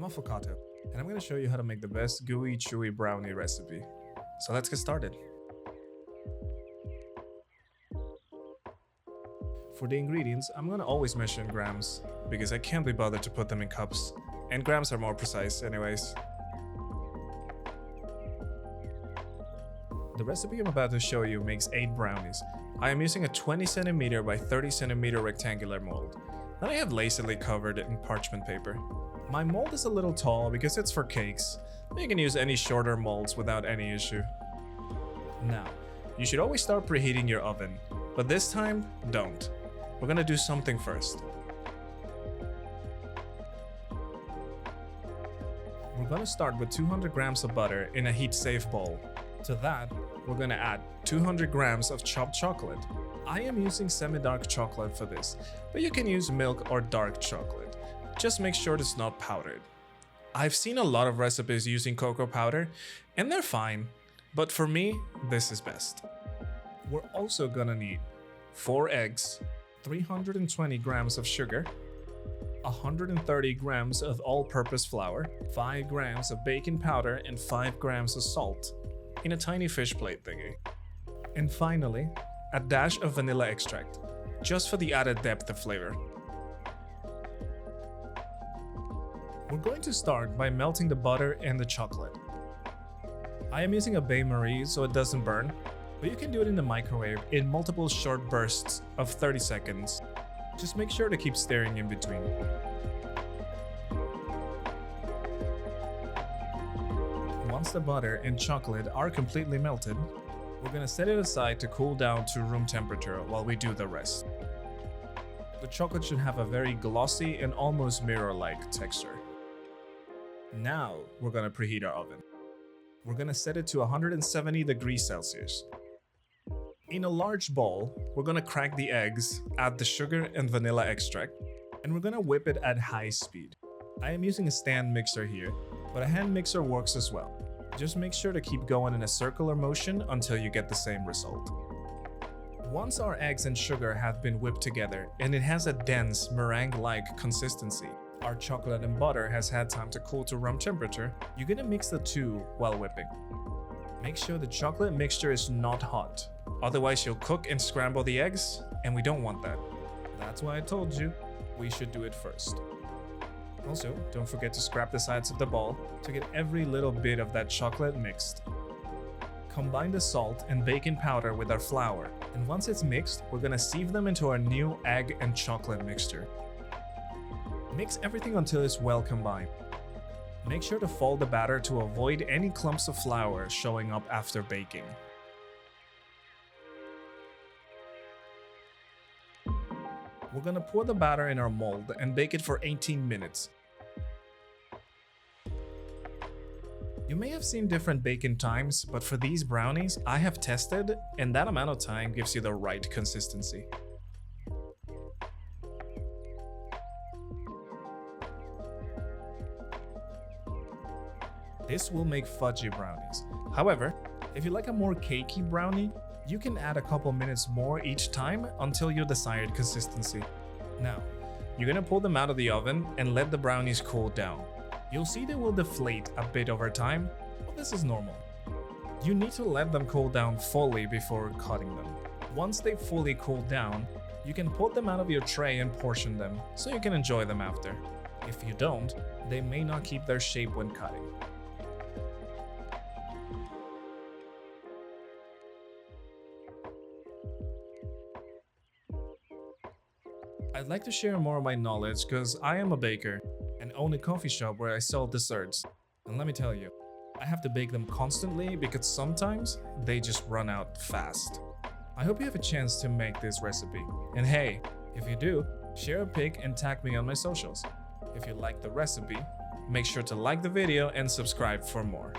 Affocatto, and I'm going to show you how to make the best gooey chewy brownie recipe. So let's get started. For the ingredients, I'm going to always measure in grams, because I can't be bothered to put them in cups, and grams are more precise anyways. The recipe I'm about to show you makes 8 brownies. I am using a 20 cm by 30 cm rectangular mold that I have lazily covered in parchment paper. My mold is a little tall because it's for cakes, but you can use any shorter molds without any issue. Now, you should always start preheating your oven, but this time, don't. We're gonna do something first. We're gonna start with 200 grams of butter in a heat-safe bowl. To that, we're gonna add 200 grams of chopped chocolate. I am using semi-dark chocolate for this, but you can use milk or dark chocolate. Just make sure it's not powdered. I've seen a lot of recipes using cocoa powder, and they're fine, but for me, this is best. We're also gonna need 4 eggs, 320 grams of sugar, 130 grams of all-purpose flour, 5 grams of baking powder, and 5 grams of salt in a tiny fish plate thingy. And finally, a dash of vanilla extract, just for the added depth of flavor. We're going to start by melting the butter and the chocolate. I am using a bain-marie so it doesn't burn, but you can do it in the microwave in multiple short bursts of 30 seconds. Just make sure to keep stirring in between. Once the butter and chocolate are completely melted, we're gonna set it aside to cool down to room temperature while we do the rest. The chocolate should have a very glossy and almost mirror-like texture. Now we're gonna preheat our oven. We're gonna set it to 170 degrees Celsius. In a large bowl, we're gonna crack the eggs, add the sugar and vanilla extract, and we're gonna whip it at high speed. I am using a stand mixer here, but a hand mixer works as well. Just make sure to keep going in a circular motion until you get the same result. Once our eggs and sugar have been whipped together and it has a dense meringue-like consistency, our chocolate and butter has had time to cool to room temperature, you're gonna mix the two while whipping. Make sure the chocolate mixture is not hot, otherwise you'll cook and scramble the eggs, and we don't want that. That's why I told you, we should do it first. Also, don't forget to scrap the sides of the bowl to get every little bit of that chocolate mixed. Combine the salt and baking powder with our flour, and once it's mixed, we're gonna sieve them into our new egg and chocolate mixture. Mix everything until it's well combined. Make sure to fold the batter to avoid any clumps of flour showing up after baking. We're gonna pour the batter in our mold and bake it for 18 minutes. You may have seen different baking times, but for these brownies, I have tested, and that amount of time gives you the right consistency. This will make fudgy brownies. However, if you like a more cakey brownie, you can add a couple minutes more each time until your desired consistency. Now, you're gonna pull them out of the oven and let the brownies cool down. You'll see they will deflate a bit over time, but this is normal. You need to let them cool down fully before cutting them. Once they've fully cooled down, you can pull them out of your tray and portion them, so you can enjoy them after. If you don't, they may not keep their shape when cutting. I'd like to share more of my knowledge because I am a baker and own a coffee shop where I sell desserts. And let me tell you, I have to bake them constantly because sometimes they just run out fast. I hope you have a chance to make this recipe. And hey, if you do, share a pic and tag me on my socials. If you like the recipe, make sure to like the video and subscribe for more.